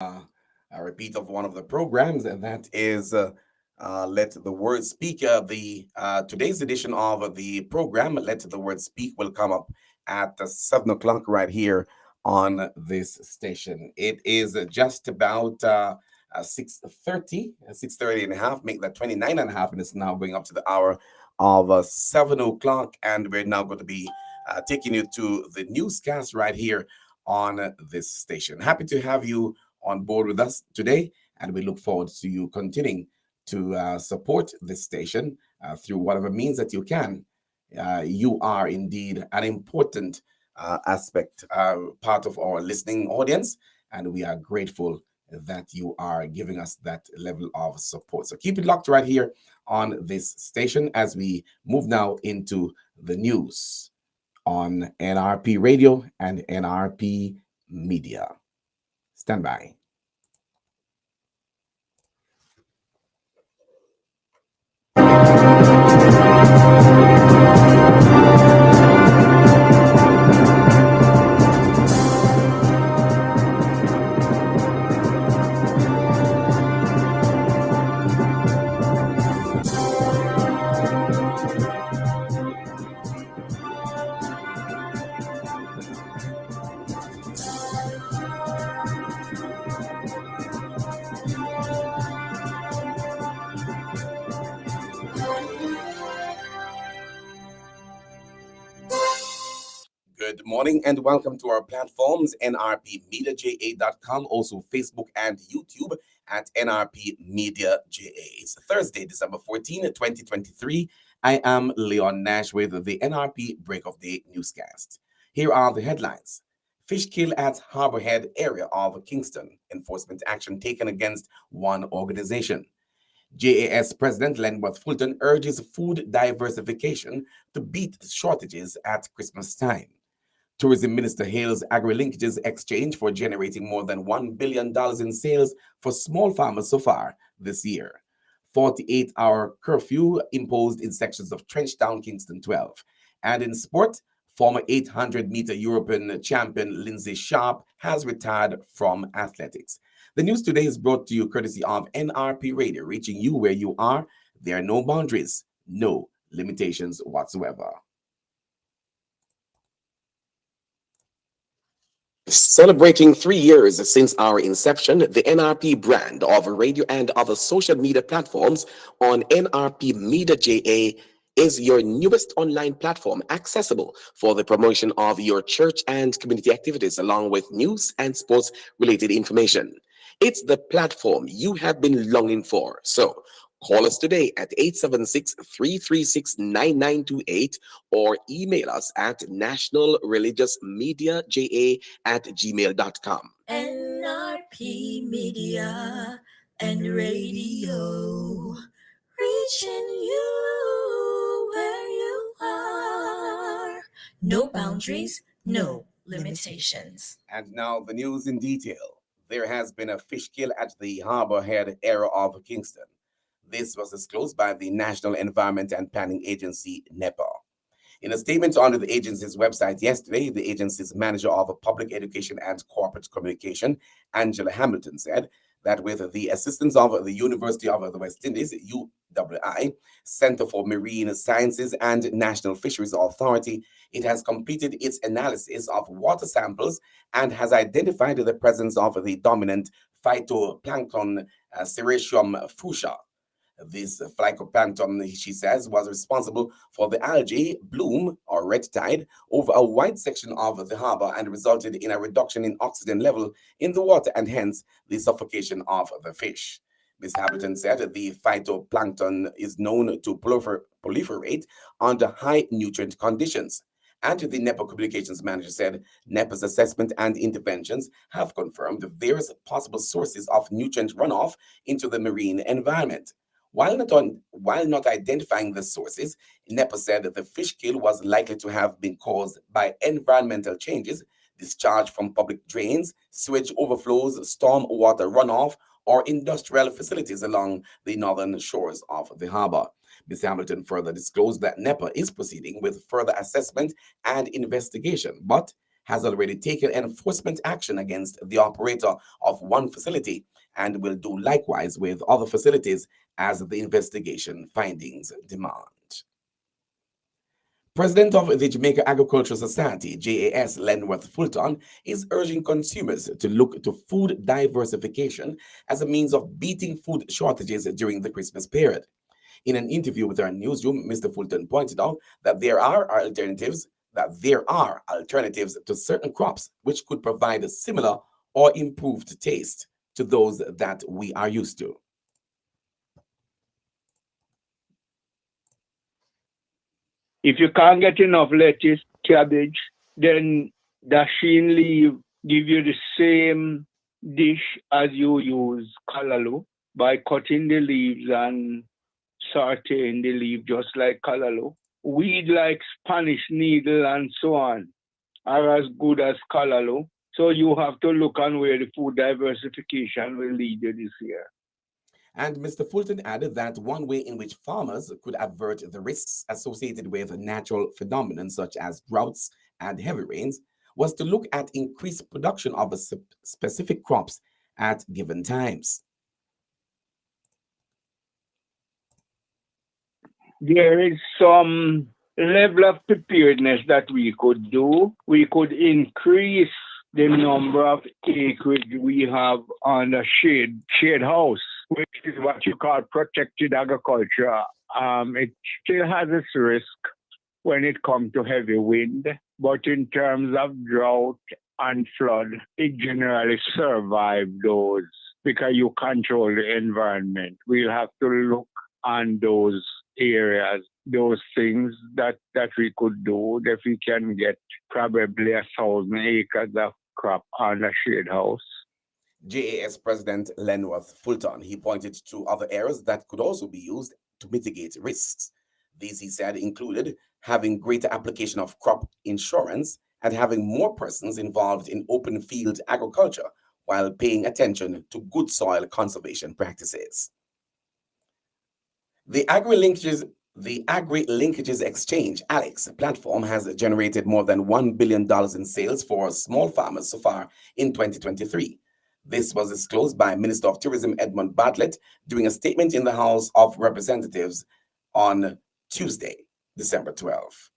a repeat of one of the programs, and that is Let the Word Speak. The Today's edition of the program, Let the Word Speak, will come up at 7 o'clock right here on this station. It is just about 6:30, 6:30 and a half, make that 29 and a half, and it's now going up to the hour of 7 o'clock, and we're now going to be taking you to the newscast right here on this station. Happy to have you on board with us today, and we look forward to you continuing to support this station through whatever means that you can. You are indeed an important aspect, part of our listening audience, and we are grateful that you are giving us that level of support. So keep it locked right here on this station as we move now into the news on NRP Radio and NRP Media. Stand by. Good morning and welcome to our platforms, nrpmediaja.com, also Facebook and YouTube at NRP Media JA. It's Thursday, December 14th, 2023. I am Leon Nash with the NRP Break of Day newscast. Here are the headlines. Fish kill at Harborhead area of Kingston. Enforcement action taken against one organization. JAS President Lenworth Fulton urges food diversification to beat shortages at Christmas time. Tourism Minister hails agri-linkages exchange for generating more than $1 billion in sales for small farmers so far this year. 48-hour curfew imposed in sections of Trenchtown, Kingston 12. And in sport, former 800-meter European champion Lindsay Sharp has retired from athletics. The news today is brought to you courtesy of NRP Radio, reaching you where you are. There are no boundaries, no limitations whatsoever. Celebrating 3 years since our inception, the NRP brand of radio and other social media platforms on NRP Media JA is your newest online platform accessible for the promotion of your church and community activities, along with news and sports related information. It's the platform you have been longing for. So call us today at 876-336-9928 or email us at nationalreligiousmedia@gmail.com. NRP Media and Radio, reaching you where you are. No boundaries, no limitations. And now the news in detail. There has been a fish kill at the Harborhead area of Kingston. This was disclosed by the National Environment and Planning Agency, NEPA. In a statement on the agency's website yesterday, the agency's manager of public education and corporate communication, Angela Hamilton, said that with the assistance of the University of the West Indies, UWI, Center for Marine Sciences, and National Fisheries Authority, it has completed its analysis of water samples and has identified the presence of the dominant phytoplankton Serratium fuchsia. This phytoplankton, she says, was responsible for the algae bloom or red tide over a wide section of the harbor and resulted in a reduction in oxygen level in the water and hence the suffocation of the fish. Ms. Hamilton said the phytoplankton is known to proliferate under high nutrient conditions. And the NEPA communications manager said NEPA's assessment and interventions have confirmed the various possible sources of nutrient runoff into the marine environment. While not identifying the sources, NEPA said that the fish kill was likely to have been caused by environmental changes, discharge from public drains, sewage overflows, storm water runoff, or industrial facilities along the northern shores of the harbor. Ms. Hamilton further disclosed that NEPA is proceeding with further assessment and investigation, but has already taken enforcement action against the operator of one facility and will do likewise with other facilities as the investigation findings demand. President of the Jamaica Agricultural Society, JAS, Lenworth Fulton, is urging consumers to look to food diversification as a means of beating food shortages during the Christmas period. In an interview with our newsroom, Mr. Fulton pointed out that there are alternatives to certain crops which could provide a similar or improved taste to those that we are used to. If you can't get enough lettuce, cabbage, then dasheen leaf give you the same dish as you use callaloo by cutting the leaves and sauteing the leaf just like callaloo. Weed like Spanish needle and so on are as good as callaloo. So you have to look on where the food diversification will lead you this year. And Mr. Fulton added that one way in which farmers could avert the risks associated with natural phenomena such as droughts and heavy rains was to look at increased production of specific crops at given times. There is some level of preparedness that we could do. We could increase the number of acreage we have on a shade house, which is what you call protected agriculture. It still has its risk when it comes to heavy wind, but in terms of drought and flood, it generally survives those because you control the environment. We'll have to look on those areas, those things that we could do if we can get probably 1,000 acres of crop on a shade house. JAS President Lenworth Fulton, he pointed to other areas that could also be used to mitigate risks. These, he said, included having greater application of crop insurance and having more persons involved in open field agriculture while paying attention to good soil conservation practices. The Agri-Linkages Exchange, ALEX, platform has generated more than $1 billion in sales for small farmers so far in 2023. This was disclosed by Minister of Tourism Edmund Bartlett during a statement in the House of Representatives on Tuesday, December 12.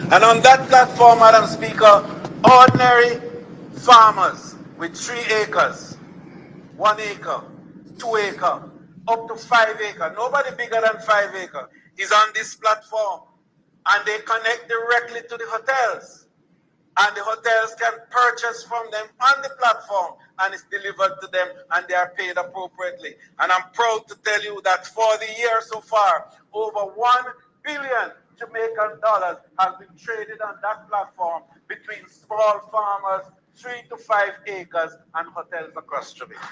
And on that platform, Madam Speaker, ordinary farmers with 3 acres, 1 acre, 2 acre, up to 5 acre, nobody bigger than 5 acre is on this platform, and they connect directly to the hotels, and the hotels can purchase from them on the platform, and it's delivered to them, and they are paid appropriately. And I'm proud to tell you that for the year so far, over 1 billion Jamaican dollars has been traded on that platform between small farmers, 3 to 5 acres, and hotels across Jamaica.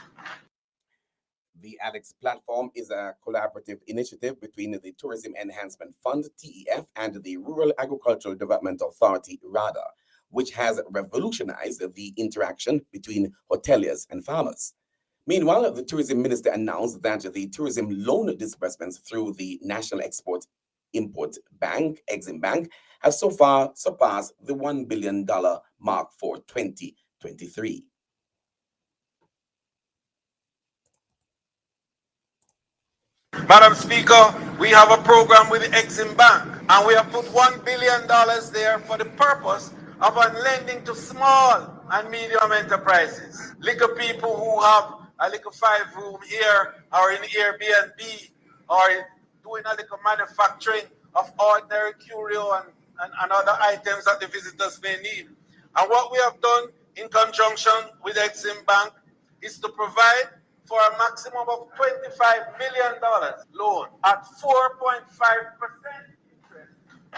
The ALEX platform is a collaborative initiative between the Tourism Enhancement Fund, TEF, and the Rural Agricultural Development Authority, RADA, which has revolutionized the interaction between hoteliers and farmers. Meanwhile, the tourism minister announced that the tourism loan disbursements through the National Export-Import Bank, Exim Bank, have so far surpassed the $1 billion mark for 2023. Madam Speaker, we have a program with the Exim Bank, and we have put $1 billion there for the purpose of lending to small and medium enterprises. Little people who have a little 5-room here, or in Airbnb, or doing a little manufacturing of ordinary curio and other items that the visitors may need. And what we have done in conjunction with Exim Bank is to provide for a maximum of $25 million loan at 4.5% interest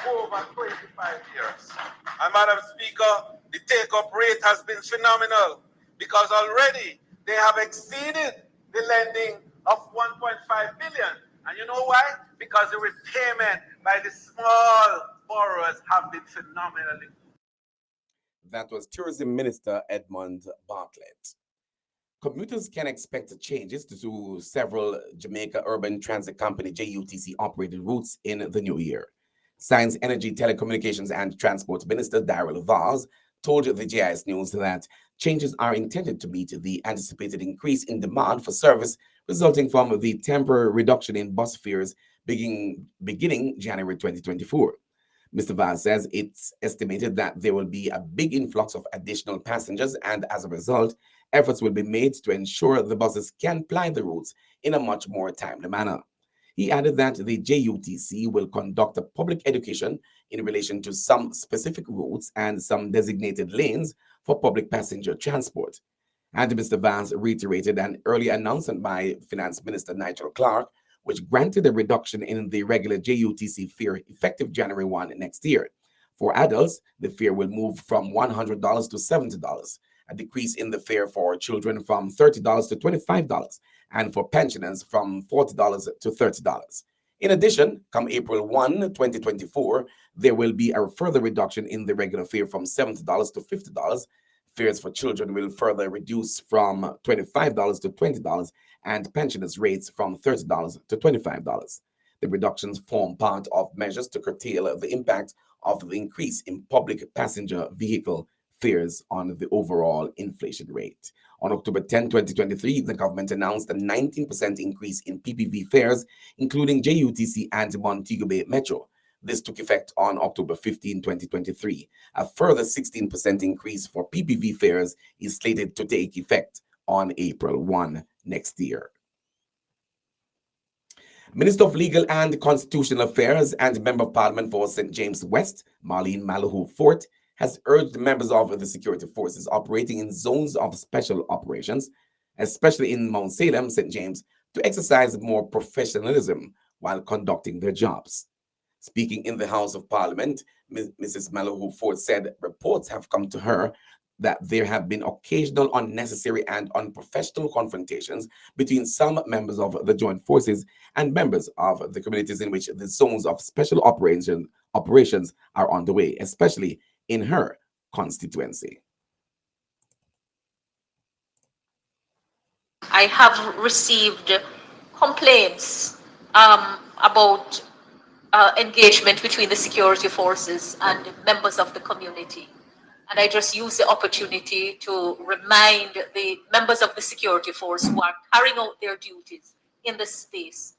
over 25 years. And Madam Speaker, the take-up rate has been phenomenal because already they have exceeded the lending of 1.5 billion. And you know why? Because the repayment by the small borrowers have been phenomenally. That was Tourism Minister Edmund Bartlett. Commuters can expect changes to several Jamaica Urban Transit Company JUTC operated routes in the new year. Science, Energy, Telecommunications, and Transport Minister Daryl Vaz told the GIS News that changes are intended to meet the anticipated increase in demand for service resulting from the temporary reduction in bus fares beginning January 2024. Mr. Vaz says it's estimated that there will be a big influx of additional passengers, and as a result, efforts will be made to ensure the buses can ply the routes in a much more timely manner. He added that the JUTC will conduct a public education in relation to some specific routes and some designated lanes for public passenger transport. And Mr. Vance reiterated an earlier announcement by Finance Minister Nigel Clark, which granted a reduction in the regular JUTC fare effective January 1 next year. For adults, the fare will move from $100 to $70, a decrease in the fare for children from $30 to $25, and for pensioners from $40 to $30. In addition, come April 1, 2024, there will be a further reduction in the regular fare from $70 to $50. Fares for children will further reduce from $25 to $20, and pensioners' rates from $30 to $25. The reductions form part of measures to curtail the impact of the increase in public passenger vehicle fares on the overall inflation rate. On October 10, 2023, the government announced a 19% increase in PPV fares, including JUTC and Montego Bay Metro. This took effect on October 15, 2023. A further 16% increase for PPV fares is slated to take effect on April 1 next year. Minister of Legal and Constitutional Affairs and Member of Parliament for St. James West, Marlene Malahoo Fort, has urged members of the security forces operating in zones of special operations, especially in Mount Salem, St. James, to exercise more professionalism while conducting their jobs. Speaking in the House of Parliament, Mrs. Malahoo Fort said reports have come to her that there have been occasional unnecessary and unprofessional confrontations between some members of the joint forces and members of the communities in which the zones of special operations are underway, especially in her constituency. I have received complaints about engagement between the security forces and members of the community. And I just use the opportunity to remind the members of the security force who are carrying out their duties in the space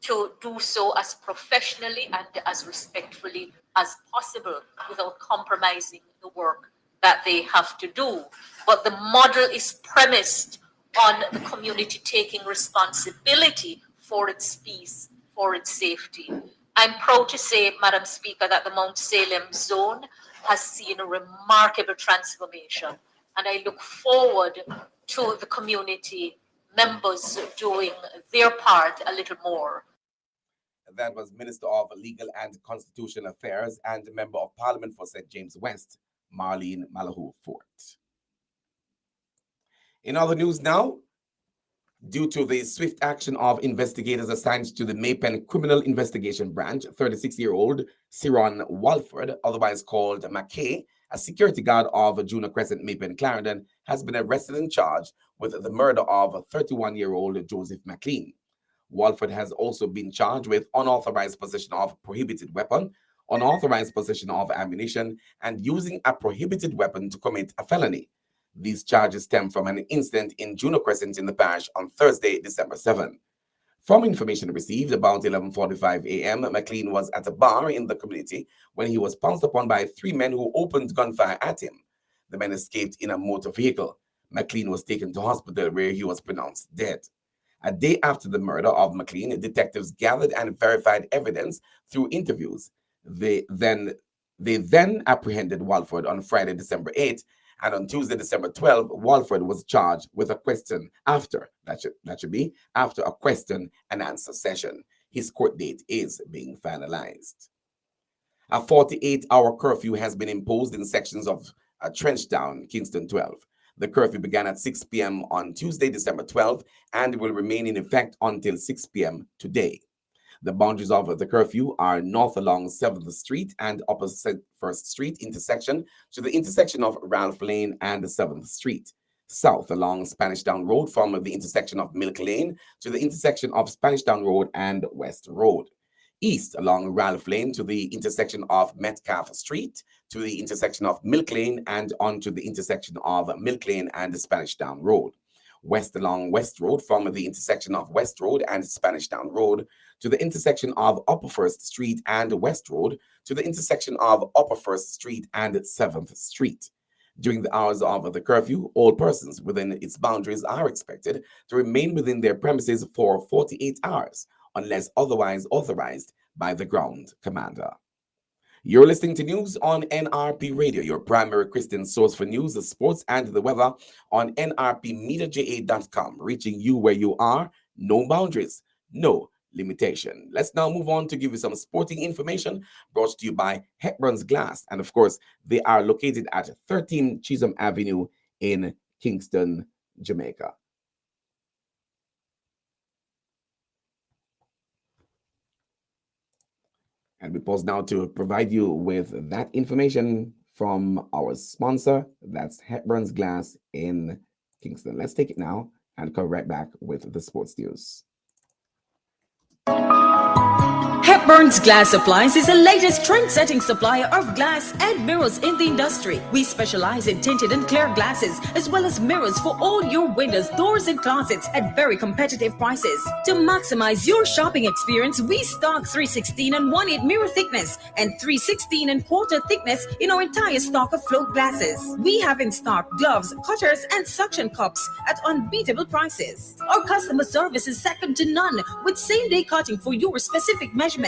to do so as professionally and as respectfully as possible without compromising the work that they have to do. But the model is premised on the community taking responsibility for its peace, for its safety. I'm proud to say, Madam Speaker, that the Mount Salem zone has seen a remarkable transformation. And I look forward to the community members doing their part a little more. That was Minister of Legal and Constitutional Affairs and Member of Parliament for St. James West, Marlene Malahoo Fort. In other news now, due to the swift action of investigators assigned to the Maypen Criminal Investigation Branch, 36-year-old Ciron Walford, otherwise called McKay, a security guard of Juno Crescent, Maypen, Clarendon, has been arrested and charged with the murder of 31-year-old Joseph McLean. Walford has also been charged with unauthorized possession of prohibited weapon, unauthorized possession of ammunition, and using a prohibited weapon to commit a felony. These charges stem from an incident in Juno Crescent in the parish on Thursday, December 7. From information received about 11:45 a.m., McLean was at a bar in the community when he was pounced upon by three men who opened gunfire at him. The men escaped in a motor vehicle. McLean was taken to hospital where he was pronounced dead. A day after the murder of McLean, detectives gathered and verified evidence through interviews. They then apprehended Walford on Friday, December 8, and on Tuesday, December 12, Walford was charged with a question after a question and answer session. His court date is being finalized. A 48-hour curfew has been imposed in sections of Trenchtown, Kingston 12. The curfew began at 6 p.m. on Tuesday, December 12, and will remain in effect until 6 p.m. today. The boundaries of the curfew are north along 7th Street and upper 1st Street intersection to the intersection of Ralph Lane and 7th Street. South along Spanish Town Road from the intersection of Milk Lane to the intersection of Spanish Town Road and West Road. east along Ralph Lane to the intersection of Metcalf Street, to the intersection of Milk Lane, and onto the intersection of Milk Lane and Spanish Town Road. West along West Road from the intersection of West Road and Spanish Town Road to the intersection of Upper First Street and West Road to the intersection of Upper First Street and 7th Street. During the hours of the curfew, all persons within its boundaries are expected to remain within their premises for 48 hours, unless otherwise authorized by the ground commander. You're listening to news on NRP Radio, your primary Christian source for news, the sports, and the weather on nrpmediaja.com, reaching you where you are, no boundaries, no limitation. Let's now move on to give you some sporting information brought to you by Hepburn's Glass. And of course, they are located at 13 Chisholm Avenue in Kingston, Jamaica. And we pause now to provide you with that information from our sponsor. That's Hepburn's Glass in Kingston. Let's take it now and come right back with the sports news. Hepburn's Glass Supplies is the latest trend-setting supplier of glass and mirrors in the industry. We specialize in tinted and clear glasses, as well as mirrors for all your windows, doors, and closets at very competitive prices. To maximize your shopping experience, we stock 316 and 1/8 mirror thickness and 316 and quarter thickness in our entire stock of float glasses. We have in stock gloves, cutters, and suction cups at unbeatable prices. Our customer service is second to none, with same-day cutting for your specific measurements.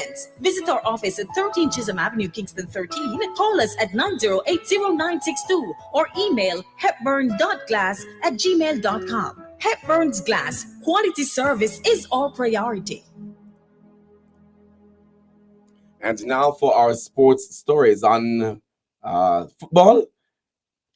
Visit our office at 13 Chisholm Avenue, Kingston 13. Call us at 908-0962 or email hepburn.glass@gmail.com. Hepburn's Glass, quality service is our priority. And now for our sports stories on football.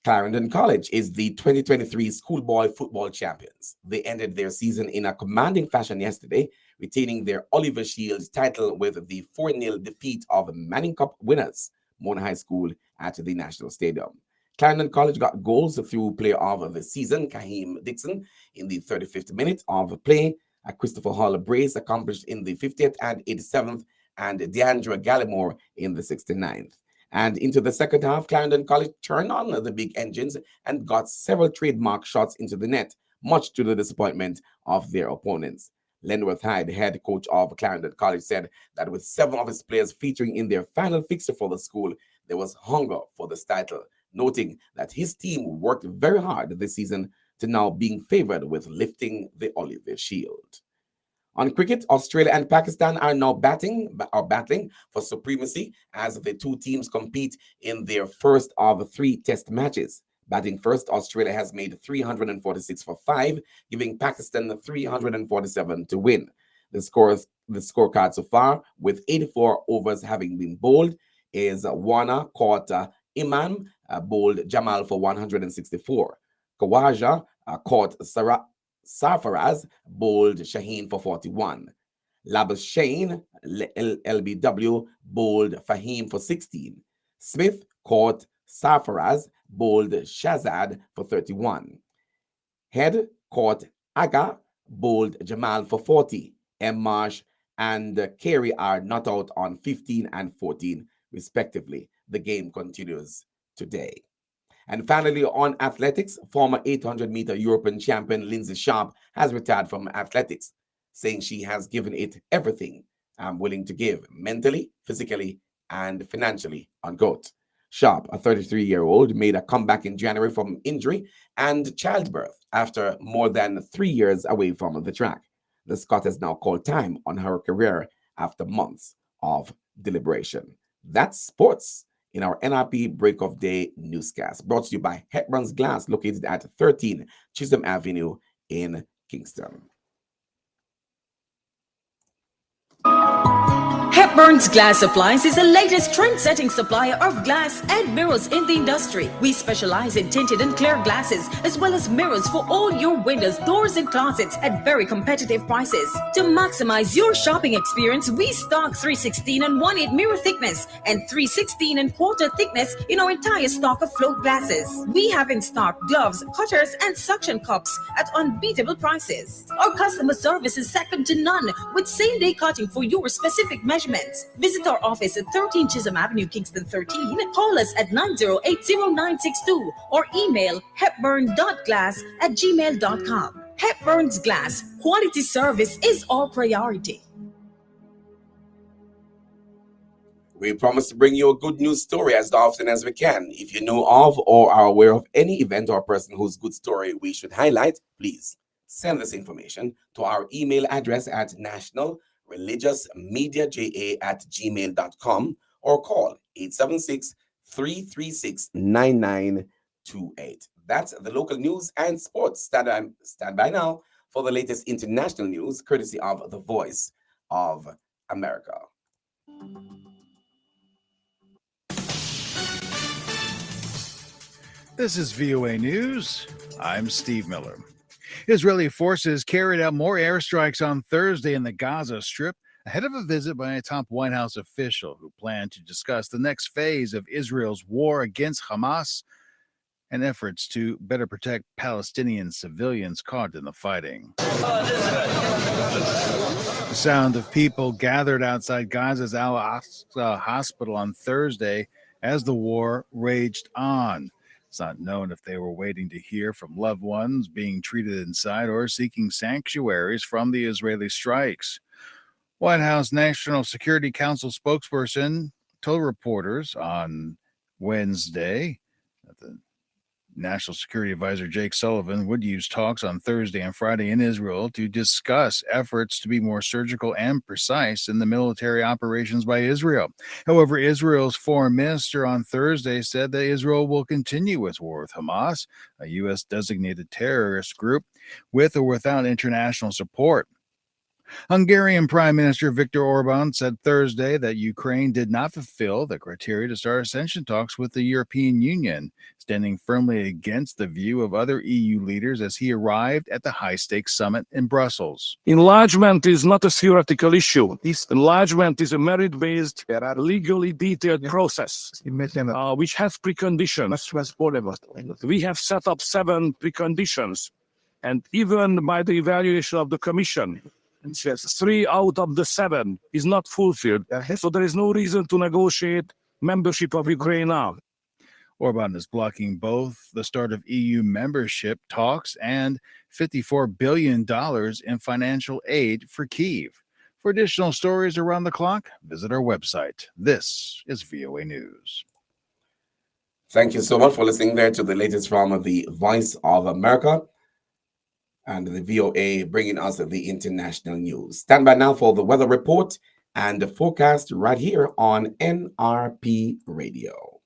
Clarendon College is the 2023 schoolboy football champions. They ended their season in a commanding fashion yesterday, retaining their Oliver Shield title with the 4-0 defeat of Manning Cup winners, Mona High School, at the National Stadium. Clarendon College got goals through player of the season, Kaheem Dixon, in the 35th minute of play. Christopher Hall brace accomplished in the 50th and 87th, and Deandra Gallimore in the 69th. And into the second half, Clarendon College turned on the big engines and got several trademark shots into the net, much to the disappointment of their opponents. Lenworth Hyde, head coach of Clarendon College, said that with 7 of his players featuring in their final fixture for the school, there was hunger for this title, noting that his team worked very hard this season to now being favored with lifting the Oliver Shield. On cricket, Australia and Pakistan are now battling for supremacy as the two teams compete in their first of 3 test matches. Batting first, Australia has made 346 for 5, giving Pakistan 347 to win. The scorecard so far, with 84 overs having been bowled, is Warner caught Imam, bowled Jamal for 164. Kawaja caught Sarfaraz, bowled Shaheen for 41. Labuschagne, LBW, bowled Fahim for 16. Smith caught Sarfaraz, bowled Shazad for 31. Head caught Aga, bowled Jamal for 40. M. Marsh and Carey are not out on 15 and 14, respectively. The game continues today. And finally, on athletics, former 800-meter European champion Lindsay Sharp has retired from athletics, saying she has given it everything I'm willing to give, mentally, physically, and financially, unquote. Sharp, a 33-year-old, made a comeback in January from injury and childbirth after more than 3 years away from the track. The Scot has now called time on her career after months of deliberation. That's sports in our NRP Break of Day newscast, brought to you by Hepburn's Glass, located at 13 Chisholm Avenue in Kingston. Hepburn's Glass Supplies is the latest trend-setting supplier of glass and mirrors in the industry. We specialize in tinted and clear glasses, as well as mirrors for all your windows, doors, and closets at very competitive prices. To maximize your shopping experience, we stock 316 and 1/8 mirror thickness and 316 and quarter thickness in our entire stock of float glasses. We have in stock gloves, cutters, and suction cups at unbeatable prices. Our customer service is second to none, with same-day cutting for your specific measurements. events. Visit our office at 13 Chisholm Avenue, Kingston 13. Call us at 908-0962 or email hepburn.glass@gmail.com. Hepburn's Glass. Quality service is our priority. We promise to bring you a good news story as often as we can. If you know of or are aware of any event or person whose good story we should highlight, please send this information to our email address at nationalreligiousmediaja@gmail.com or call 876-336-9928. That's the local news and sports. Stand by now for the latest international news, courtesy of the Voice of America. This is VOA News. I'm Steve Miller. Israeli forces carried out more airstrikes on Thursday in the Gaza Strip ahead of a visit by a top White House official who planned to discuss the next phase of Israel's war against Hamas and efforts to better protect Palestinian civilians caught in the fighting. The sound of people gathered outside Gaza's Al-Aqsa hospital on Thursday as the war raged on. It's not known if they were waiting to hear from loved ones being treated inside or seeking sanctuaries from the Israeli strikes. White House National Security Council spokesperson told reporters on Wednesday that the National Security Advisor Jake Sullivan would use talks on Thursday and Friday in Israel to discuss efforts to be more surgical and precise in the military operations by Israel. However, Israel's foreign minister on Thursday said that Israel will continue its war with Hamas, a U.S. designated terrorist group, with or without international support. Hungarian Prime Minister Viktor Orban said Thursday that Ukraine did not fulfill the criteria to start accession talks with the European Union, standing firmly against the view of other EU leaders as he arrived at the high-stakes summit in Brussels. Enlargement is not a theoretical issue. This enlargement is a merit-based, legally detailed process, which has preconditions. We have set up 7 preconditions, and even by the evaluation of the Commission, 3 out of the 7 is not fulfilled. So there is no reason to negotiate membership of Ukraine now. Orban is blocking both the start of EU membership talks and $54 billion in financial aid for Kyiv. For additional stories around the clock, visit our website. This is VOA News. Thank you so much for listening there to the latest from the Voice of America and the VOA bringing us the international news. Stand by now for the weather report and the forecast right here on NRP Radio.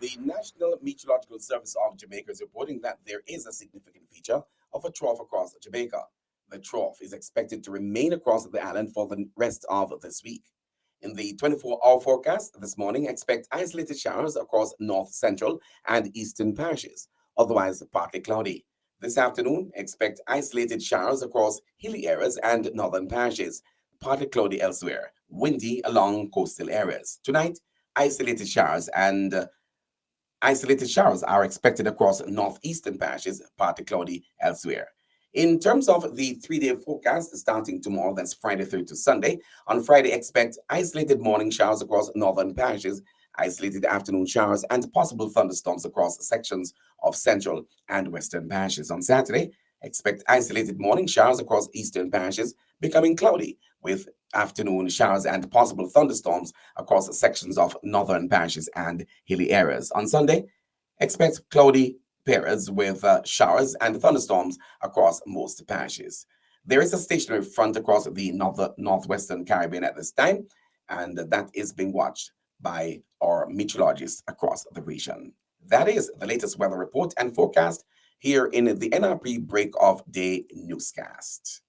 The National Meteorological Service of Jamaica is reporting that there is a significant feature of a trough across Jamaica. The trough is expected to remain across the island for the rest of this week. In the 24-hour forecast this morning, expect isolated showers across north central and eastern parishes, otherwise partly cloudy. This afternoon, expect isolated showers across hilly areas and northern parishes, partly cloudy elsewhere, windy along coastal areas. Tonight, isolated showers are expected across northeastern parishes, partly cloudy elsewhere. In terms of the 3-day forecast starting tomorrow, that's Friday through to Sunday. On Friday, expect isolated morning showers across northern parishes, isolated afternoon showers, and possible thunderstorms across sections of central and western parishes. On Saturday, expect isolated morning showers across eastern parishes, becoming cloudy, with afternoon showers and possible thunderstorms across sections of northern parishes and hilly areas. On Sunday, expect cloudy periods with showers and thunderstorms across most parishes. There is a stationary front across the northwestern Caribbean at this time, and that is being watched by our meteorologists across the region. That is the latest weather report and forecast here in the NRP Break of Day Newscast.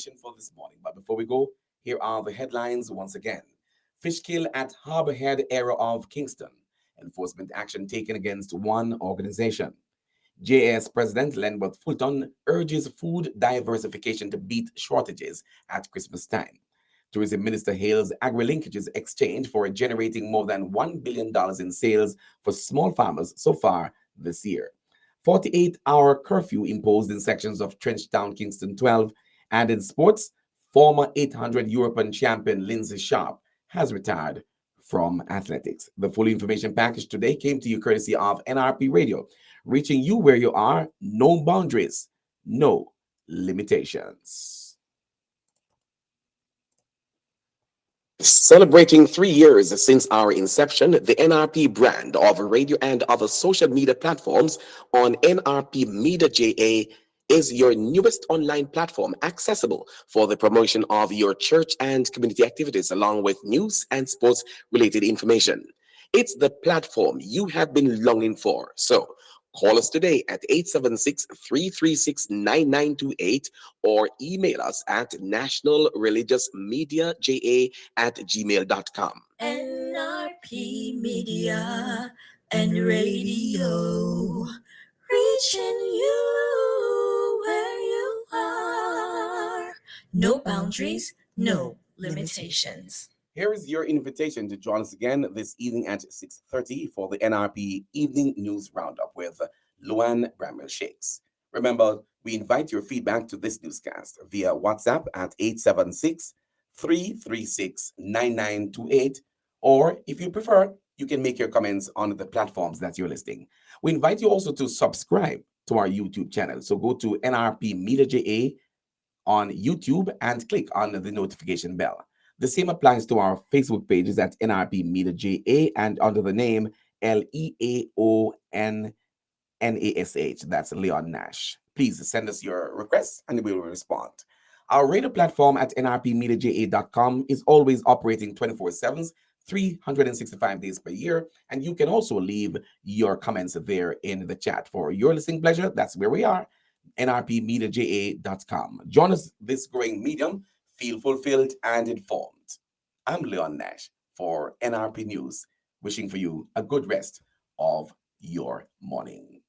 edition for this morning. But before we go, here are the headlines once again. Fish kill at Harbour Head area of Kingston. Enforcement action taken against one organization. JAS President Lenworth Fulton urges food diversification to beat shortages at Christmas time. Tourism Minister hails agri-linkages exchange for generating more than $1 billion in sales for small farmers so far this year. 48-hour curfew imposed in sections of Trenchtown, Kingston 12. And in sports, former 800 European champion Lindsay Sharp has retired from athletics. The full information package today came to you courtesy of NRP Radio, reaching you where you are, no boundaries, no limitations. Celebrating 3 years since our inception, the NRP brand of radio and other social media platforms on NRP Media JA is your newest online platform accessible for the promotion of your church and community activities along with news and sports related information. It's the platform you have been longing for. So call us today at 876-336-9928 or email us at nationalreligiousmediaja@gmail.com. NRP Media and Radio, reaching you where you are. No boundaries, no limitations. Here is your invitation to join us again this evening at 6:30 for the NRP Evening News Roundup with Luann Bramwell Shakes. Remember, we invite your feedback to this newscast via WhatsApp at 876-336-9928, or if you prefer, you can make your comments on the platforms that you're listening. We invite you also to subscribe to our YouTube channel. So go to NRP Media JA on YouTube and click on the notification bell. The same applies to our Facebook pages at NRP Media JA and under the name LEAONNASH. That's Leon Nash. Please send us your requests and we will respond. Our radio platform at nrpmediaja.com is always operating 24/7, 365 days per year. And you can also leave your comments there in the chat. For your listening pleasure, that's where we are, nrpmediaja.com. Join us this growing medium. Feel fulfilled and informed. I'm Leon Nash for NRP News, wishing for you a good rest of your morning.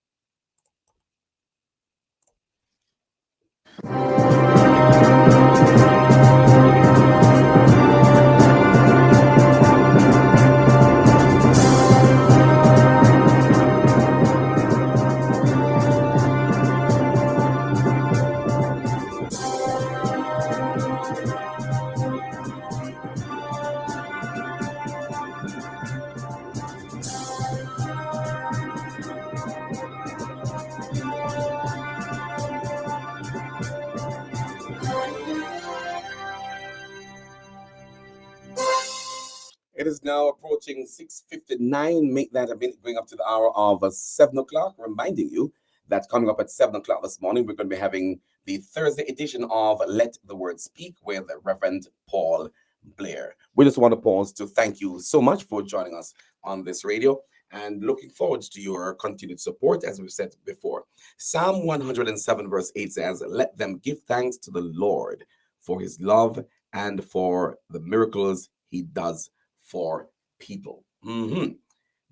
It is now approaching 6:59. Make that a minute going up to the hour of 7 o'clock. Reminding you that coming up at 7 o'clock this morning, we're going to be having the Thursday edition of Let the Word Speak with Reverend Paul Blair. We just want to pause to thank you so much for joining us on this radio and looking forward to your continued support, as we've said before. Psalm 107 verse 8 says, "Let them give thanks to the Lord for his love and for the miracles he does for people." The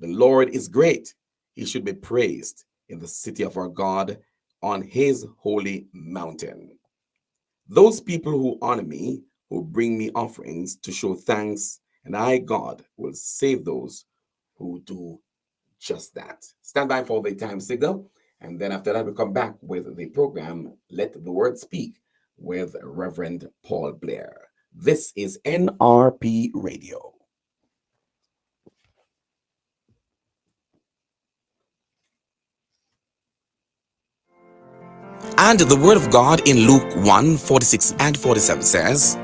Lord is great. He should be praised in the city of our God on his holy mountain. Those people who honor me, who bring me offerings to show thanks, and I, God, will save those who do just that. Stand by for the time signal, and then after that, we'll come back with the program, Let the Word Speak, with Reverend Paul Blair. This is NRP Radio. And the word of God in Luke 1:46-47 says,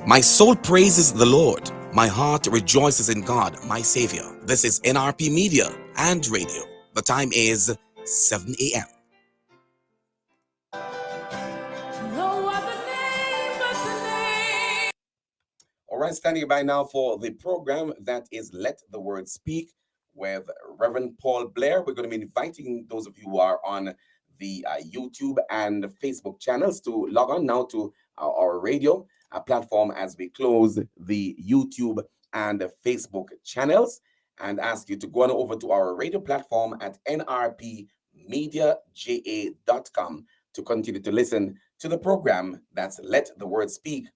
"My soul praises the Lord. My heart rejoices in God, my Savior." This is NRP Media and Radio. The time is 7 a.m. All right, standing by now for the program that is Let the Word Speak with Reverend Paul Blair. We're going to be inviting those of you who are on the YouTube and Facebook channels to log on now to our radio platform as we close the YouTube and the Facebook channels, and ask you to go on over to our radio platform at nrpmediaja.com to continue to listen to the program that's Let the Word Speak